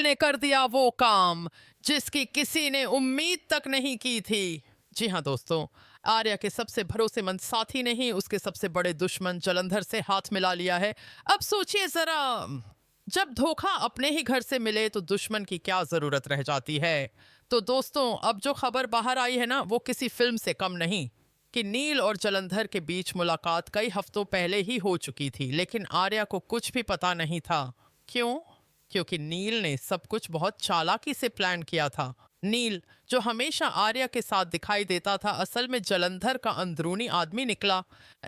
ने कर दिया वो काम जिसकी किसी ने उम्मीद तक नहीं की थी। जी हाँ दोस्तों, आर्या के सबसे भरोसेमंद साथी ने ही उसके सबसे बड़े दुश्मन जलंधर से हाथ मिला लिया है। अब सोचिए जरा, जब धोखा अपने ही घर से मिले तो दुश्मन की क्या जरूरत रह जाती है। तो दोस्तों, अब जो खबर बाहर आई है ना, वो किसी फिल्म से कम नहीं कि नील और जलंधर के बीच मुलाकात कई हफ्तों पहले ही हो चुकी थी, लेकिन आर्या को कुछ भी पता नहीं था। क्यों? क्योंकि नील ने सब कुछ बहुत चालाकी से प्लान किया था। नील, जो हमेशा आर्या के साथ दिखाई देता था, असल में जलंधर का अंदरूनी आदमी निकला।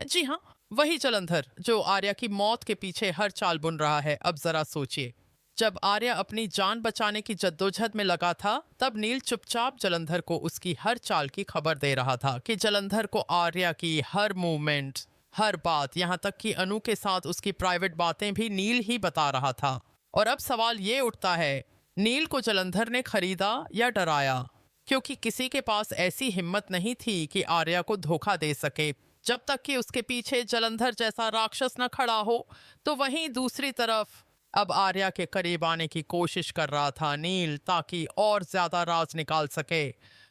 जी हाँ, वही जलंधर जो आर्या की मौत के पीछे हर चाल बुन रहा है। अब जरा सोचिए, जब आर्या अपनी जान बचाने की जद्दोजहद में लगा था, तब नील चुपचाप जलंधर को उसकी हर चाल की खबर दे रहा था कि जलंधर को आर्या की हर मूवमेंट, हर बात, यहाँ तक कि अनु के साथ उसकी प्राइवेट बातें भी नील ही बता रहा था। और अब सवाल ये उठता है, नील को जलंधर ने खरीदा या डराया? क्योंकि किसी के पास ऐसी हिम्मत नहीं थी कि आर्या को धोखा दे सके, जब तक कि उसके पीछे जलंधर जैसा राक्षस न खड़ा हो। तो वहीं दूसरी तरफ अब आर्या के करीब आने की कोशिश कर रहा था नील, ताकि और ज्यादा राज निकाल सके।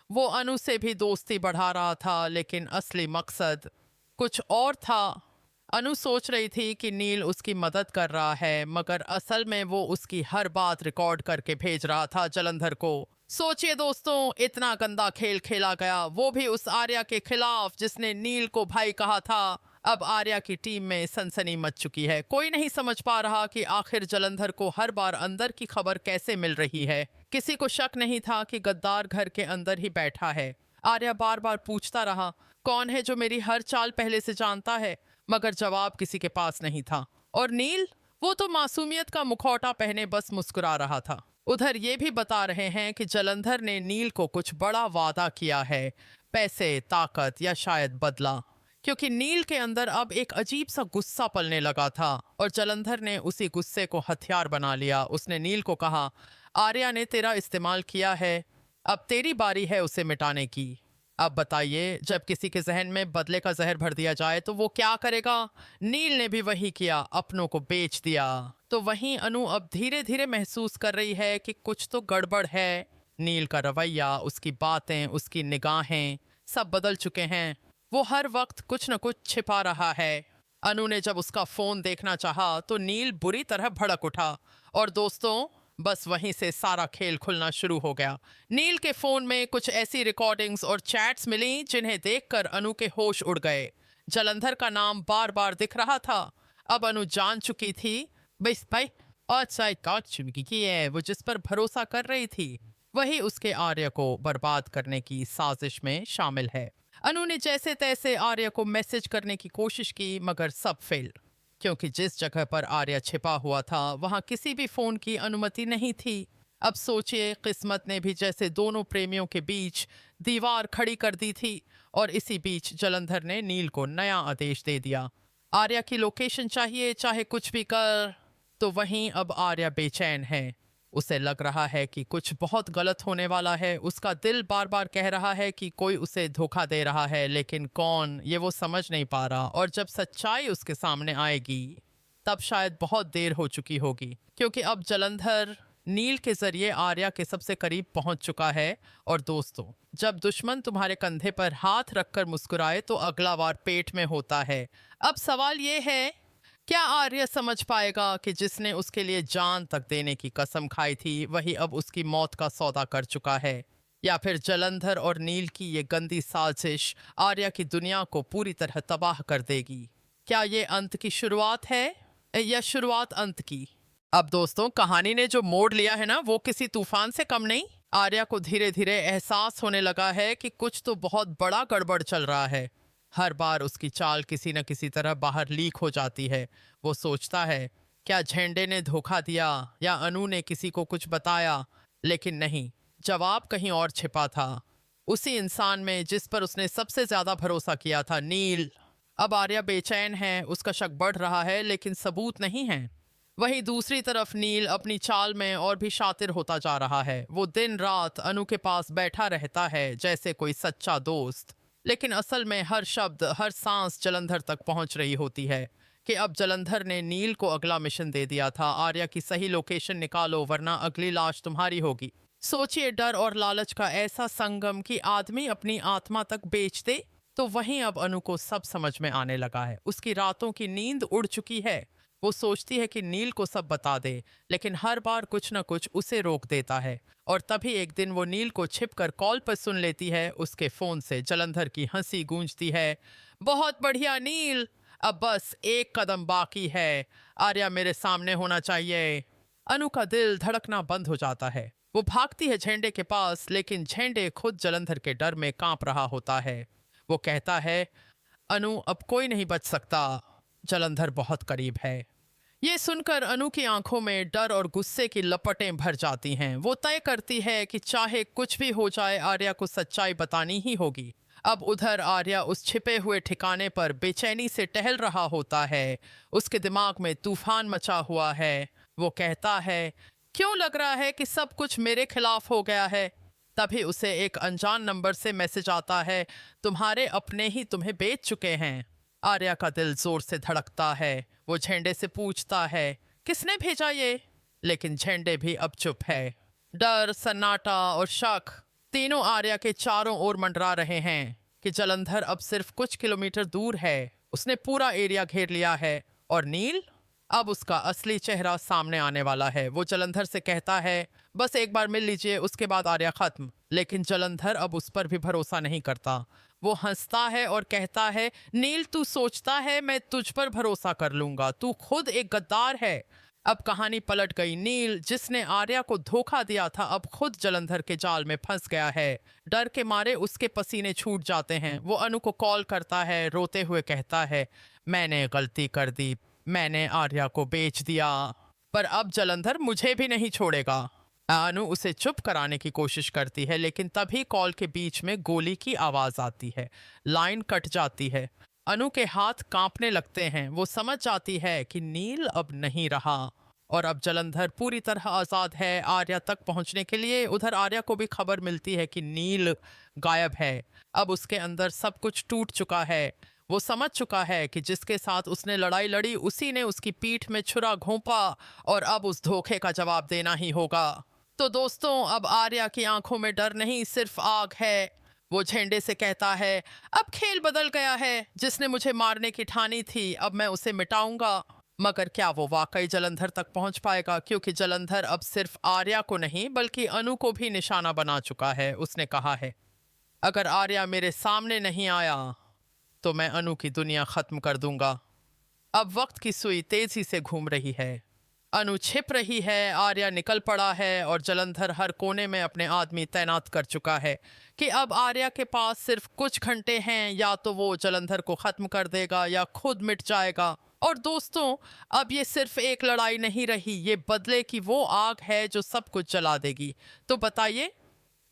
वो अनु से भी दोस्ती बढ़ा रहा था, लेकिन असली मकसद कुछ और था। अनु सोच रही थी कि नील उसकी मदद कर रहा है, मगर असल में वो उसकी हर बात रिकॉर्ड करके भेज रहा था जलंधर को। सोचिए दोस्तों, इतना गंदा खेल खेला गया, वो भी उस आर्या के खिलाफ जिसने नील को भाई कहा था। अब आर्या की टीम में सनसनी मच चुकी है। कोई नहीं समझ पा रहा कि आखिर जलंधर को हर बार अंदर की खबर कैसे मिल रही है। किसी को शक नहीं था कि गद्दार घर के अंदर ही बैठा है। आर्या बार बार पूछता रहा, कौन है जो मेरी हर चाल पहले से जानता है, मगर जवाब किसी के पास नहीं था। और नील, वो तो मासूमियत का मुखौटा पहने बस मुस्कुरा रहा था। उधर ये भी बता रहे हैं कि जलंधर ने नील को कुछ बड़ा वादा किया है, पैसे, ताकत या शायद बदला। क्योंकि नील के अंदर अब एक अजीब सा गुस्सा पलने लगा था और जलंधर ने उसी गुस्से को हथियार बना लिया। उसने नील को कहा, आर्या ने तेरा इस्तेमाल किया है, अब तेरी बारी है उसे मिटाने की। अब बताइए, जब किसी के जहन में बदले का जहर भर दिया जाए तो वो क्या करेगा? नील ने भी वही किया, अपनों को बेच दिया। तो वहीं अनु अब धीरे धीरे महसूस कर रही है कि कुछ तो गड़बड़ है। नील का रवैया, उसकी बातें, उसकी निगाहें, सब बदल चुके हैं। वो हर वक्त कुछ न कुछ छिपा रहा है। अनु ने जब उसका फोन देखना चाहा तो नील बुरी तरह भड़क उठा। और दोस्तों, बस वहीं से सारा खेल खुलना शुरू हो गया। नील के फोन में कुछ ऐसी रिकॉर्डिंग्स और चैट्स मिली जिन्हें देखकर अनु के होश उड़ गए। जलंधर का नाम बार बार दिख रहा था। अब अनु जान चुकी थी, बस भाई वो जिस पर भरोसा कर रही थी, वही उसके आर्य को बर्बाद करने की साजिश में शामिल है। अनु ने जैसे तैसे आर्य को मैसेज करने की कोशिश की, मगर सब फेल। क्योंकि जिस जगह पर आर्या छिपा हुआ था, वहां किसी भी फोन की अनुमति नहीं थी। अब सोचिए, किस्मत ने भी जैसे दोनों प्रेमियों के बीच दीवार खड़ी कर दी थी। और इसी बीच जलंधर ने नील को नया आदेश दे दिया, आर्या की लोकेशन चाहिए, चाहे कुछ भी कर। तो वहीं अब आर्या बेचैन है। उसे लग रहा है कि कुछ बहुत गलत होने वाला है। उसका दिल बार बार कह रहा है कि कोई उसे धोखा दे रहा है, लेकिन कौन, ये वो समझ नहीं पा रहा। और जब सच्चाई उसके सामने आएगी, तब शायद बहुत देर हो चुकी होगी। क्योंकि अब जलंधर नील के जरिए आर्या के सबसे करीब पहुंच चुका है। और दोस्तों, जब दुश्मन तुम्हारे कंधे पर हाथ रखकर मुस्कुराए तो अगला वार पेट में होता है। अब सवाल ये है, क्या आर्य समझ पाएगा कि जिसने उसके लिए जान तक देने की कसम खाई थी, वही अब उसकी मौत का सौदा कर चुका है? या फिर जलंधर और नील की ये गंदी साजिश आर्या की दुनिया को पूरी तरह तबाह कर देगी? क्या ये अंत की शुरुआत है या शुरुआत अंत की? अब दोस्तों, कहानी ने जो मोड़ लिया है ना, वो किसी तूफान से कम नहीं। आर्या को धीरे धीरे एहसास होने लगा है कि कुछ तो बहुत बड़ा गड़बड़ चल रहा है। हर बार उसकी चाल किसी न किसी तरह बाहर लीक हो जाती है। वो सोचता है, क्या झंडे ने धोखा दिया या अनु ने किसी को कुछ बताया? लेकिन नहीं, जवाब कहीं और छिपा था, उसी इंसान में जिस पर उसने सबसे ज्यादा भरोसा किया था, नील। अब आर्या बेचैन है, उसका शक बढ़ रहा है, लेकिन सबूत नहीं है। वहीं दूसरी तरफ नील अपनी चाल में और भी शातिर होता जा रहा है। वो दिन रात अनु के पास बैठा रहता है जैसे कोई सच्चा दोस्त, लेकिन असल में हर शब्द, हर सांस जलंधर तक पहुंच रही होती है। कि अब जलंधर ने नील को अगला मिशन दे दिया था। आर्या की सही लोकेशन निकालो वरना अगली लाश तुम्हारी होगी। सोचिए, डर और लालच का ऐसा संगम कि आदमी अपनी आत्मा तक बेच दे। तो वहीं अब अनु को सब समझ में आने लगा है। उसकी रातों की नींद उड़ चुकी है। वो सोचती है कि नील को सब बता दे, लेकिन हर बार कुछ न कुछ उसे रोक देता है। और तभी एक दिन वो नील को छिपकर कॉल पर सुन लेती है। उसके फोन से जलंधर की हंसी गूंजती है। बहुत बढ़िया नील, अब बस एक कदम बाकी है। आर्या मेरे सामने होना चाहिए। अनु का दिल धड़कना बंद हो जाता है। वो भागती है झेंडे के पास, लेकिन झेंडे खुद जलंधर के डर में कांप रहा होता है। वो कहता है, अनु अब कोई नहीं बच सकता, जलंधर बहुत करीब है। ये सुनकर अनु की आंखों में डर और गुस्से की लपटें भर जाती हैं। वो तय करती है कि चाहे कुछ भी हो जाए आर्या को सच्चाई बतानी ही होगी। अब उधर आर्या उस छिपे हुए ठिकाने पर बेचैनी से टहल रहा होता है। उसके दिमाग में तूफान मचा हुआ है। वो कहता है, क्यों लग रहा है कि सब कुछ मेरे खिलाफ हो गया है। तभी उसे एक अनजान नंबर से मैसेज आता है, तुम्हारे अपने ही तुम्हें बेच चुके हैं। आर्या का दिल जोर से धड़कता है। वो झेंडे से पूछता है, किसने भेजा ये? लेकिन झेंडे भी अब चुप है। डर, सन्नाटा और शक तीनों आर्या के चारों ओर मंडरा रहे हैं कि जलंधर अब सिर्फ कुछ किलोमीटर दूर है। उसने पूरा एरिया घेर लिया है। और नील, अब उसका असली चेहरा सामने आने वाला है। वो जलंधर से कहता है, बस एक बार मिल लीजिए, उसके बाद आर्या खत्म। लेकिन जलंधर अब उस पर भी भरोसा नहीं करता। वो हंसता है और कहता है, नील तू सोचता है मैं तुझ पर भरोसा कर लूंगा? तू खुद एक गद्दार है। अब कहानी पलट गई। नील, जिसने आर्या को धोखा दिया था, अब खुद जलंधर के जाल में फंस गया है। डर के मारे उसके पसीने छूट जाते हैं। वो अनु को कॉल करता है, रोते हुए कहता है, मैंने गलती कर दी, मैंने आर्या को बेच दिया, पर अब जलंधर मुझे भी नहीं छोड़ेगा। अनु उसे चुप कराने की कोशिश करती है, लेकिन तभी कॉल के बीच में गोली की आवाज आती है। लाइन कट जाती है। अनु के हाथ कांपने लगते हैं। वो समझ जाती है कि नील अब नहीं रहा और अब जलंधर पूरी तरह आजाद है आर्या तक पहुंचने के लिए। उधर आर्या को भी खबर मिलती है कि नील गायब है। अब उसके अंदर सब कुछ टूट चुका है। वो समझ चुका है कि जिसके साथ उसने लड़ाई लड़ी उसी ने उसकी पीठ में छुरा घोंपा और अब उस धोखे का जवाब देना ही होगा। तो दोस्तों, अब आर्या की आंखों में डर नहीं, सिर्फ आग है। वो झेंडे से कहता है, अब खेल बदल गया है। जिसने मुझे मारने की ठानी थी, अब मैं उसे मिटाऊंगा। मगर क्या वो वाकई जलंधर तक पहुंच पाएगा? क्योंकि जलंधर अब सिर्फ आर्या को नहीं बल्कि अनु को भी निशाना बना चुका है। उसने कहा है, अगर आर्या मेरे सामने नहीं आया तो मैं अनु की दुनिया खत्म कर दूंगा। अब वक्त की सुई तेजी से घूम रही है। अनु छिप रही है, आर्या निकल पड़ा है और जलंधर हर कोने में अपने आदमी तैनात कर चुका है कि अब आर्या के पास सिर्फ कुछ घंटे हैं। या तो वो जलंधर को खत्म कर देगा या खुद मिट जाएगा। और दोस्तों, अब ये सिर्फ एक लड़ाई नहीं रही, ये बदले की वो आग है जो सब कुछ जला देगी। तो बताइए,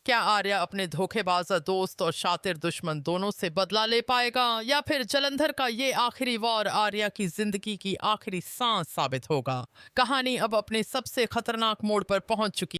क्या आर्या अपने धोखेबाज दोस्त और शातिर दुश्मन दोनों से बदला ले पाएगा, या फिर जलंधर का ये आखिरी वार आर्या की जिंदगी की आखिरी सांस साबित होगा? कहानी अब अपने सबसे खतरनाक मोड़ पर पहुंच चुकी